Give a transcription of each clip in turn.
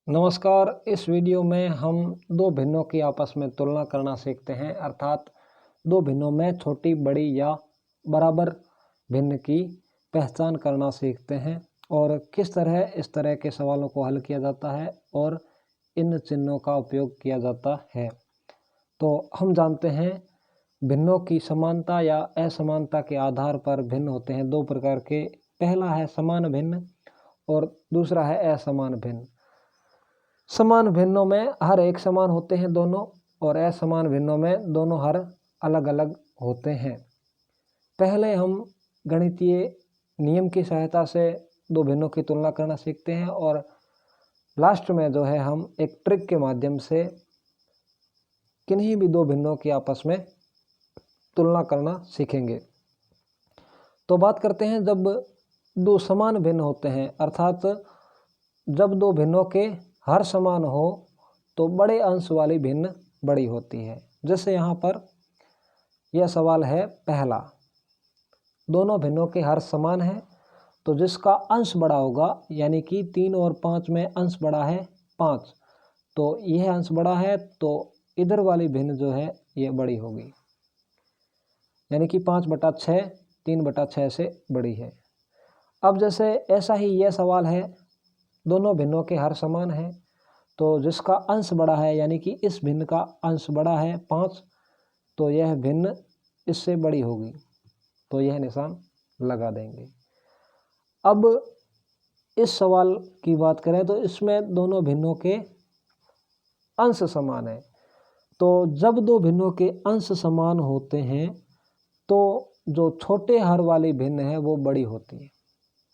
नमस्कार। इस वीडियो में हम दो भिन्नों की आपस में तुलना करना सीखते हैं, अर्थात दो भिन्नों में छोटी, बड़ी या बराबर भिन्न की पहचान करना सीखते हैं और किस तरह इस तरह के सवालों को हल किया जाता है और इन चिन्हों का उपयोग किया जाता है। तो हम जानते हैं भिन्नों की समानता या असमानता के आधार पर भिन्न होते हैं दो प्रकार के। पहला है समान भिन्न और दूसरा है असमान भिन्न। समान भिन्नों में हर एक समान होते हैं दोनों, और असमान भिन्नों में दोनों हर अलग अलग होते हैं। पहले हम गणितीय नियम की सहायता से दो भिन्नों की तुलना करना सीखते हैं और लास्ट में जो है हम एक ट्रिक के माध्यम से किन्हीं भी दो भिन्नों की आपस में तुलना करना सीखेंगे। तो बात करते हैं जब दो समान भिन्न होते हैं, अर्थात जब दो भिन्नों के हर समान हो तो बड़े अंश वाली भिन्न बड़ी होती है। जैसे यहाँ पर यह सवाल है पहला, दोनों भिन्नों के हर समान है तो जिसका अंश बड़ा होगा, यानी कि 3 और 5 में अंश बड़ा है 5, तो यह अंश बड़ा है तो इधर वाली भिन्न जो है ये बड़ी होगी, यानी कि 5/6 3/6 से बड़ी है। अब जैसे ऐसा ही यह सवाल है, दोनों भिन्नों के हर समान है तो जिसका अंश बड़ा है, यानी कि इस भिन्न का अंश बड़ा है 5, तो यह भिन्न इससे बड़ी होगी, तो यह निशान लगा देंगे। अब इस सवाल की बात करें तो इसमें दोनों भिन्नों के अंश समान है, तो जब दो भिन्नों के अंश समान होते हैं तो जो छोटे हर वाली भिन्न है वो बड़ी होती है,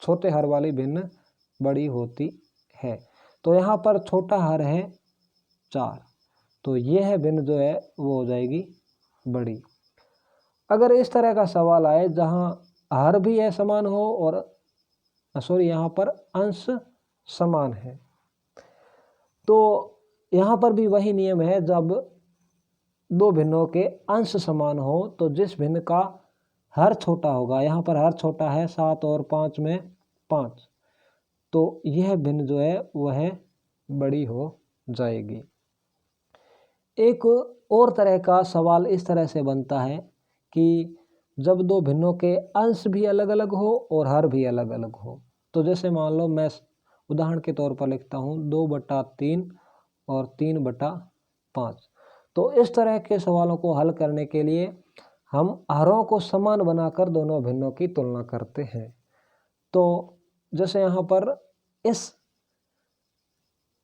छोटे हर वाली भिन्न बड़ी होती है। तो यहाँ पर छोटा हर है 4, तो यह भिन्न जो है वो हो जाएगी बड़ी। अगर इस तरह का सवाल आए जहाँ हर भी असमान हो और यहाँ पर अंश समान है, तो यहाँ पर भी वही नियम है, जब दो भिन्नों के अंश समान हो तो जिस भिन्न का हर छोटा होगा, यहाँ पर हर छोटा है 7 और 5 में 5, तो यह भिन्न जो है वह बड़ी हो जाएगी। एक और तरह का सवाल इस तरह से बनता है कि जब दो भिन्नों के अंश भी अलग अलग हो और हर भी अलग अलग हो। तो जैसे मान लो मैं उदाहरण के तौर पर लिखता हूँ 2/3 और 3/5। तो इस तरह के सवालों को हल करने के लिए हम हरों को समान बनाकर दोनों भिन्नों की तुलना करते हैं। तो जैसे यहाँ पर इस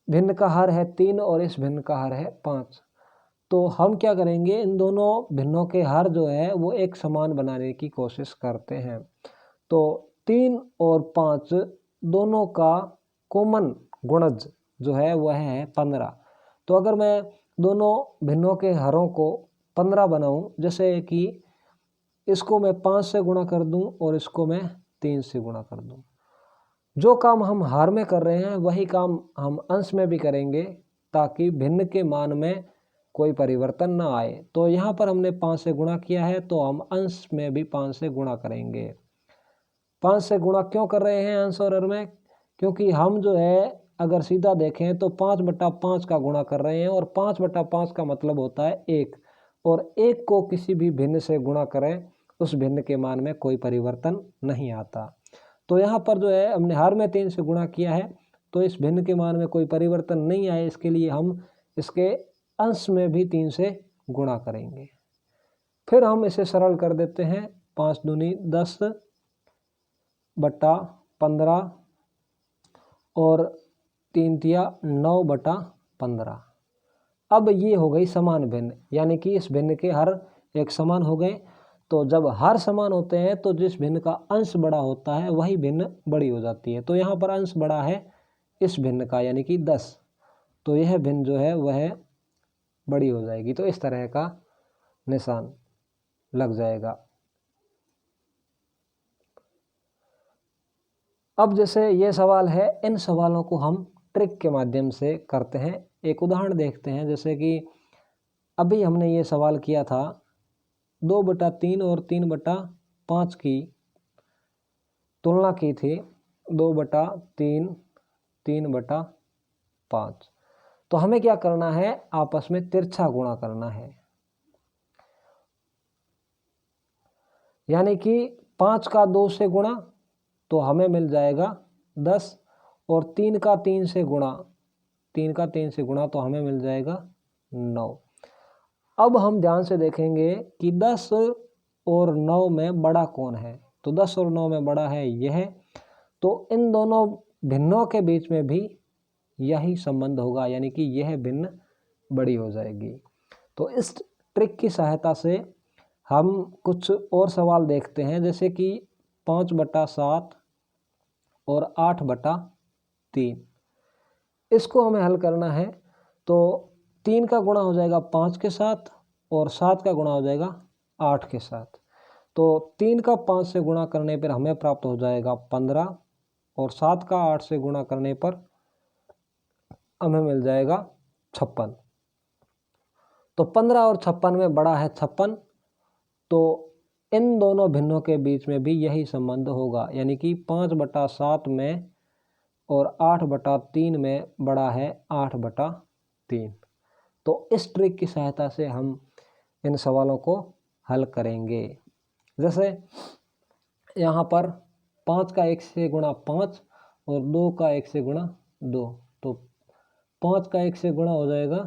भिन्न का हर है 3 और इस भिन्न का हर है 5, तो हम क्या करेंगे, इन दोनों भिन्नों के हर जो है वो एक समान बनाने की कोशिश करते हैं। तो 3 और 5 दोनों का कॉमन गुणज जो है वह है 15। तो अगर मैं दोनों भिन्नों के हरों को 15 बनाऊं, जैसे कि इसको मैं 5 से गुणा कर दूं और इसको मैं 3 से गुणा कर दूं, जो काम हम हर में कर रहे हैं वही काम हम अंश में भी करेंगे ताकि भिन्न के मान में कोई परिवर्तन ना आए। तो यहाँ पर हमने 5 से गुणा किया है तो हम अंश में भी 5 से गुणा करेंगे। 5 से गुणा क्यों कर रहे हैं अंश और हर में? क्योंकि हम जो है अगर सीधा देखें तो 5/5 का गुणा कर रहे हैं और 5/5 का मतलब होता है 1, और 1 को किसी भी भिन्न से गुणा करें उस भिन्न के मान में कोई परिवर्तन नहीं आता। तो यहाँ पर जो है हमने हर में 3 से गुणा किया है तो इस भिन्न के मान में कोई परिवर्तन नहीं आए, इसके लिए हम इसके अंश में भी 3 से गुणा करेंगे। फिर हम इसे सरल कर देते हैं, 5 दूनी 10/15 और 3 तिया 9/15। अब ये हो गई समान भिन्न, यानी कि इस भिन्न के हर एक समान हो गए। तो जब हर समान होते हैं तो जिस भिन्न का अंश बड़ा होता है वही भिन्न बड़ी हो जाती है। तो यहाँ पर अंश बड़ा है इस भिन्न का, यानी कि 10, तो यह भिन्न जो है वह बड़ी हो जाएगी। तो इस तरह का निशान लग जाएगा। अब जैसे ये सवाल है, इन सवालों को हम ट्रिक के माध्यम से करते हैं। एक उदाहरण देखते हैं, जैसे कि अभी हमने ये सवाल किया था 2/3 और 3/5 की तुलना की थी, 2/3 3/5 5। तो हमें क्या करना है, आपस में तिरछा गुणा करना है, यानी कि 5 का 2 से गुणा तो हमें मिल जाएगा 10, और 3 का 3 से गुणा, 3 का 3 से गुणा तो हमें मिल जाएगा 9। अब हम ध्यान से देखेंगे कि 10 और 9 में बड़ा कौन है, तो 10 और 9 में बड़ा है यह, तो इन दोनों भिन्नों के बीच में भी यही संबंध होगा, यानी कि यह भिन्न बड़ी हो जाएगी। तो इस ट्रिक की सहायता से हम कुछ और सवाल देखते हैं, जैसे कि 5/7 और 8/3। इसको हमें हल करना है, तो 3 का गुणा हो जाएगा 5 के साथ और 7 का गुणा हो जाएगा 8 के साथ। तो 3 का 5 से गुणा करने पर हमें प्राप्त हो जाएगा 15, और 7 का 8 से गुणा करने पर हमें मिल जाएगा 56। तो 15 और 56 में बड़ा है 56, तो इन दोनों भिन्नों के बीच में भी यही संबंध होगा, यानी कि 5/7 में और 8/3 में बड़ा है 8/3। तो इस ट्रिक की सहायता से हम इन सवालों को हल करेंगे। जैसे यहाँ पर 5 का 1 से गुणा 5 और 2 का 1 से गुणा 2, तो 5 का 1 से गुणा हो जाएगा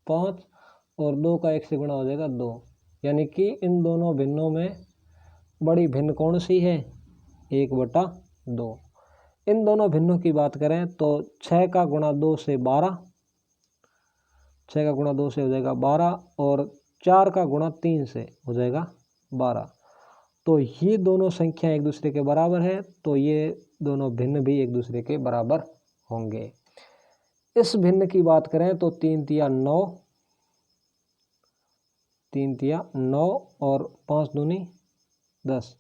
5 और 2 का 1 से गुणा हो जाएगा 2, यानी कि इन दोनों भिन्नों में बड़ी भिन्न कौन सी है, 1/2। इन दोनों भिन्नों की बात करें तो 6 का गुणा 2 से 12, 6 का गुणा 2 से हो जाएगा 12, और 4 का गुणा 3 से हो जाएगा 12। तो ये दोनों संख्या एक दूसरे के बराबर है, तो ये दोनों भिन्न भी एक दूसरे के बराबर होंगे। इस भिन्न की बात करें तो 3 तिया 9, 3 तिया 9 और 5 दूनी 10,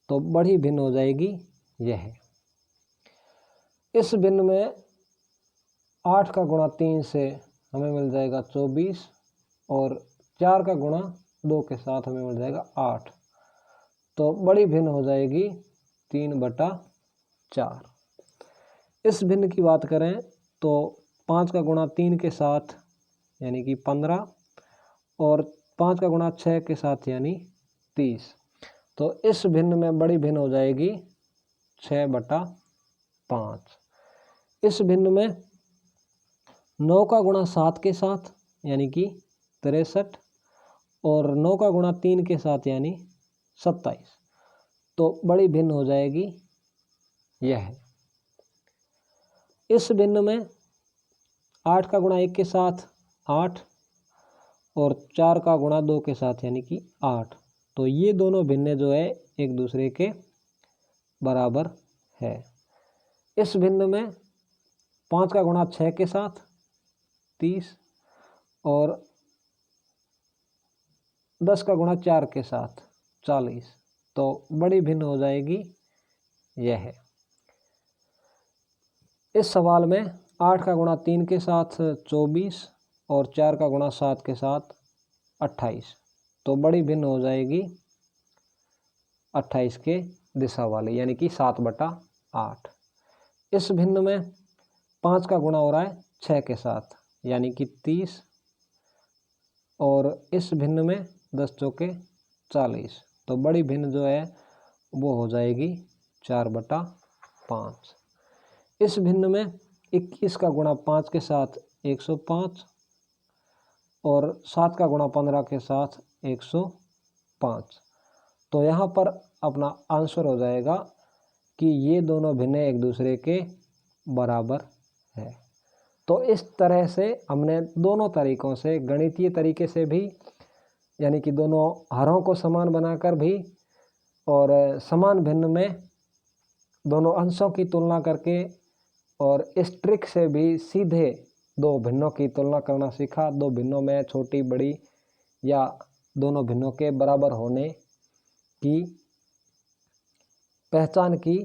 तो बड़ी भिन्न हो जाएगी यह। इस भिन्न में 8 का गुणा 3 से हमें मिल जाएगा 24, और 4 का गुणा 2 के साथ हमें मिल जाएगा 8, तो बड़ी भिन्न हो जाएगी 3/4। इस भिन्न की बात करें तो 5 का गुणा 3 के साथ यानी कि 15, और 5 का गुणा 6 के साथ यानी 30, तो इस भिन्न में बड़ी भिन्न हो जाएगी 6/5। इस भिन्न में 9 का गुणा 7 के साथ यानी कि 63, और 9 का गुणा 3 के साथ यानी 27, तो बड़ी भिन्न हो जाएगी यह। इस भिन्न में 8 का गुणा 1 के साथ 8, और 4 का गुणा 2 के साथ यानी कि 8, तो ये दोनों भिन्न जो है एक दूसरे के बराबर है। इस भिन्न में 5 का गुणा 6 के साथ 30, और 10 का गुणा 4 के साथ 40, तो बड़ी भिन्न हो जाएगी यह। इस सवाल में 8 का गुणा 3 के साथ 24, और 4 का गुणा 7 के साथ 28, तो बड़ी भिन्न हो जाएगी 28 के दिशा वाली, यानी कि 7/8। इस भिन्न में 5 का गुणा हो रहा है 6 के साथ यानी कि 30, और इस भिन्न में 10 चौके 40, तो बड़ी भिन्न जो है वो हो जाएगी 4/5। इस भिन्न में 21 का गुणा 5 के साथ 105, और 7 का गुणा 15 के साथ 105, तो यहाँ पर अपना आंसर हो जाएगा कि ये दोनों भिन्न एक दूसरे के बराबर है। तो इस तरह से हमने दोनों तरीकों से, गणितीय तरीके से भी यानी कि दोनों हरों को समान बनाकर भी, और समान भिन्न में दोनों अंशों की तुलना करके, और इस ट्रिक से भी सीधे दो भिन्नों की तुलना करना सीखा। दो भिन्नों में छोटी बड़ी या दोनों भिन्नों के बराबर होने की पहचान की